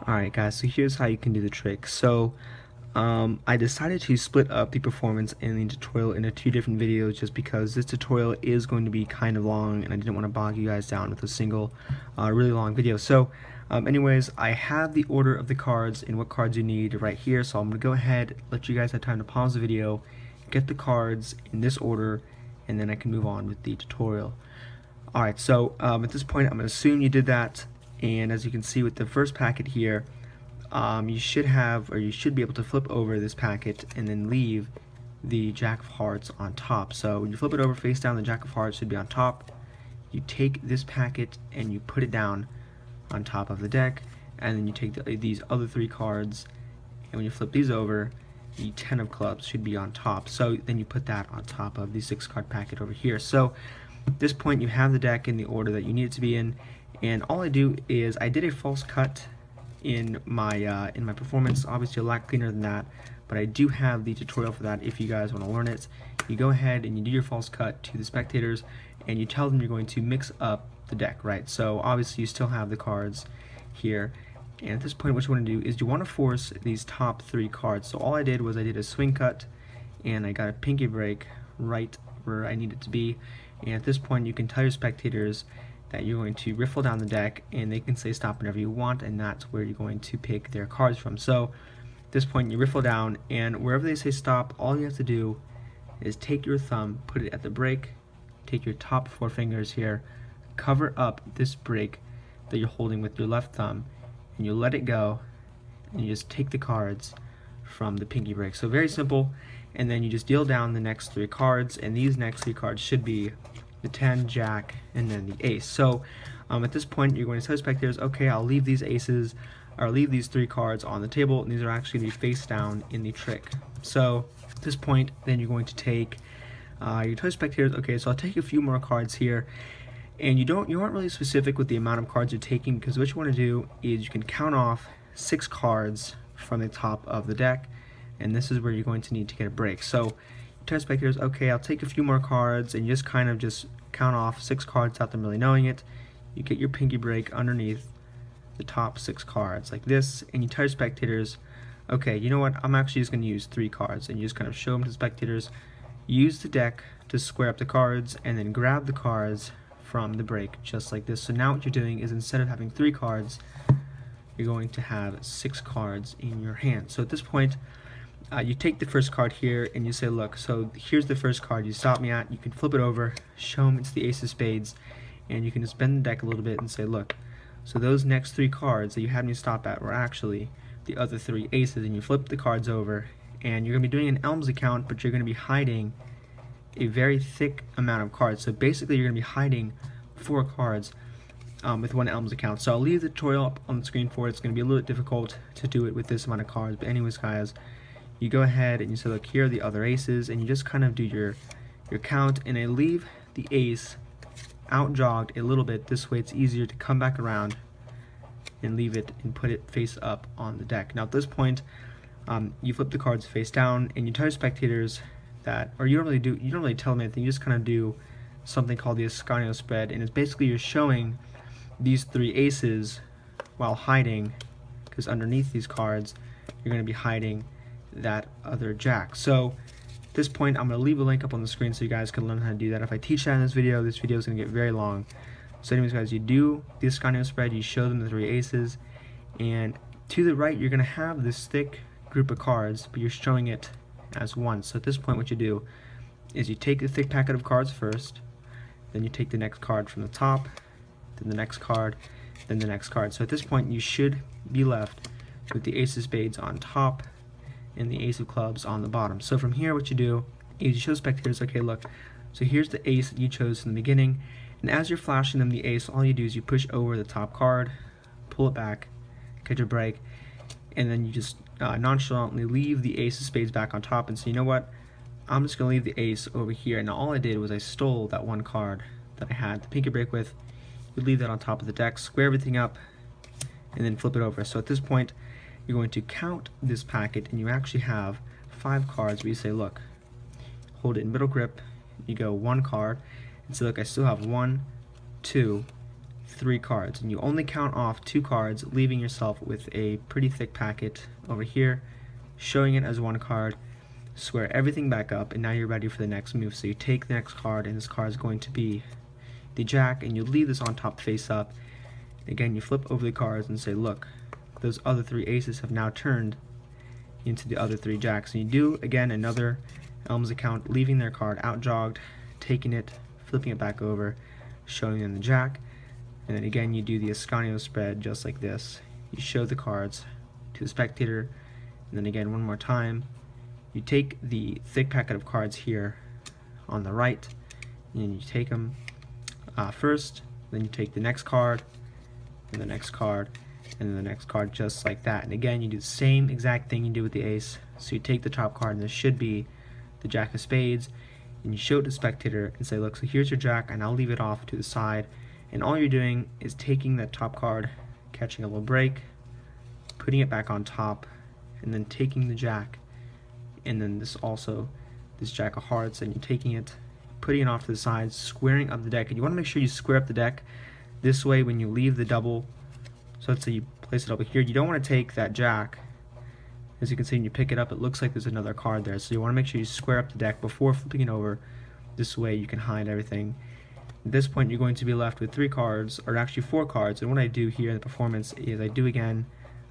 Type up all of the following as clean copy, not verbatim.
Alright guys, so here's how you can do the trick. I decided to split up the performance and the tutorial into two different videos just because this tutorial is going to be kind of long and I didn't want to bog you guys down with a single really long video. Anyways, I have the order of the cards and what cards you need right here, so I'm going to go ahead, let you guys have time to pause the video, get the cards in this order, and then I can move on with the tutorial. Alright, at this point I'm going to assume you did that. And as you can see with the first packet here, you should be able to flip over this packet and then leave the Jack of Hearts on top. So when you flip it over face down, the Jack of Hearts should be on top. You take this packet and you put it down on top of the deck, and then you take these other three cards, and when you flip these over, the 10 of clubs should be on top. So then you put that on top of the 6-card packet over here. So at this point you have the deck in the order that you need it to be in. And all I do is I did a false cut in my performance, obviously a lot cleaner than that, but I do have the tutorial for that if you guys want to learn it. You go ahead and you do your false cut to the spectators and you tell them you're going to mix up the deck, right? So obviously you still have the cards here, and at this point what you want to do is you want to force these top 3 cards. So all I did was I did a swing cut and I got a pinky break right where I need it to be, and at this point you can tell your spectators that you're going to riffle down the deck and they can say stop whenever you want, and that's where you're going to pick their cards from. So at this point you riffle down, and wherever they say stop, all you have to do is take your thumb, put it at the break, take your top 4 fingers here, cover up this break that you're holding with your left thumb, and you let it go, and you just take the cards from the pinky break. So very simple, and then you just deal down the next 3 cards, and these next 3 cards should be the 10, Jack, and then the ace. So at this point you're going to tell spectators, okay, I'll leave these aces, or leave these 3 cards on the table, and these are actually going to be face down in the trick. So at this point then you're going to take, you tell spectators, okay, so I'll take a few more cards here, and you aren't really specific with the amount of cards you're taking, because what you want to do is you can count off 6 cards from the top of the deck, and this is where you're going to need to get a break. So tell spectators, okay, I'll take a few more cards, and you just kind of just count off 6 cards without them really knowing it. You get your pinky break underneath the top 6 cards like this, and you tell spectators, okay, you know what, I'm actually just going to use 3 cards, and you just kind of show them to the spectators, use the deck to square up the cards, and then grab the cards from the break just like this. So now what you're doing is instead of having 3 cards, you're going to have 6 cards in your hand. So at this point, you take the first card here and you say, look, so here's the first card you stop me at. You can flip it over, show them it's the ace of spades, and you can just bend the deck a little bit and say, look, so those next 3 cards that you had me stop at were actually the other 3 aces, and you flip the cards over, and you're going to be doing an Elms account, but you're going to be hiding a very thick amount of cards. So basically you're going to be hiding 4 cards with one Elms account. So I'll leave the tutorial up on the screen for it. It's going to be a little bit difficult to do it with this amount of cards, but anyways guys, you go ahead and you say, look, here are the other aces, and you just kind of do your count, and I leave the ace out jogged a little bit. This way it's easier to come back around and leave it and put it face up on the deck. Now at this point, you flip the cards face down, and you tell spectators that, or you don't really tell them anything, you just kind of do something called the Ascanio spread, and it's basically you're showing these 3 aces while hiding, because underneath these cards you're going to be hiding that other jack. So at this point I'm going to leave a link up on the screen so you guys can learn how to do that. If I teach that in this video is going to get very long. So anyways guys, you do the Ascanio spread, you show them the 3 aces, and to the right you're going to have this thick group of cards, but you're showing it as one. So at this point what you do is you take the thick packet of cards first, then you take the next card from the top, then the next card, then the next card. So at this point you should be left with the ace of spades on top and the ace of clubs on the bottom. So from here what you do is you show spectators, okay, look, so here's the ace that you chose in the beginning, and as you're flashing them the ace, all you do is you push over the top card, pull it back, get your break, and then you just nonchalantly leave the ace of spades back on top and say, you know what, I'm just going to leave the ace over here. And now all I did was I stole that one card that I had the pinky break with. You leave that on top of the deck, square everything up, and then flip it over. So at this point you're going to count this packet, and you actually have 5 cards where you say, look, hold it in middle grip, you go 1 card, and say, look, I still have 1, 2, 3 cards, and you only count off 2 cards, leaving yourself with a pretty thick packet over here, showing it as 1 card. Square everything back up, and now you're ready for the next move. So you take the next card, and this card is going to be the Jack, and you leave this on top face up. Again, you flip over the cards and say, look, those other 3 aces have now turned into the other 3 jacks. And you do, again, another Elms account, leaving their card out jogged, taking it, flipping it back over, showing them the Jack. And then again, you do the Ascanio spread just like this. You show the cards to the spectator, and then again, one more time, you take the thick packet of cards here on the right, and you take them first, then you take the next card, and the next card, and then the next card, just like that. And again, you do the same exact thing you do with the ace. So you take the top card, and this should be the Jack of Spades, and you show it to the spectator and say, look, so here's your Jack, and I'll leave it off to the side. And all you're doing is taking that top card, catching a little break, putting it back on top, and then taking the Jack, and then this Jack of Hearts, and you're taking it, putting it off to the side, squaring up the deck. And you want to make sure you square up the deck this way when you leave the double. So let's say you place it over here, you don't want to take that Jack. As you can see, when you pick it up, it looks like there's another card there. So you want to make sure you square up the deck before flipping it over. This way you can hide everything. At this point, you're going to be left with 3 cards, or actually 4 cards. And what I do here in the performance is I do again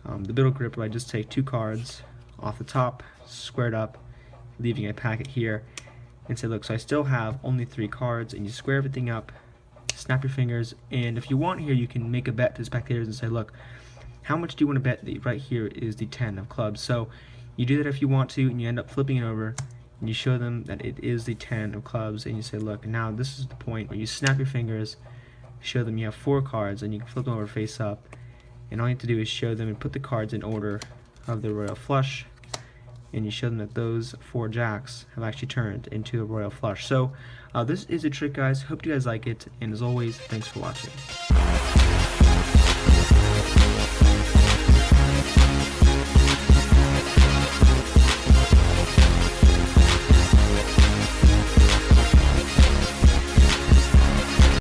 the middle grip, where I just take 2 cards off the top, squared up, leaving a packet here, and say, look, so I still have only 3 cards, and you square everything up, snap your fingers, and if you want here, you can make a bet to the spectators and say, look, how much do you want to bet that right here is the 10 of clubs? So you do that if you want to, and you end up flipping it over, and you show them that it is the 10 of clubs, and you say, look, now this is the point where you snap your fingers, show them you have 4 cards, and you can flip them over face up, and all you have to do is show them and put the cards in order of the royal flush, and you show them that those 4 jacks have actually turned into a royal flush. So this is a trick, guys. Hope you guys like it, and as always, thanks for watching.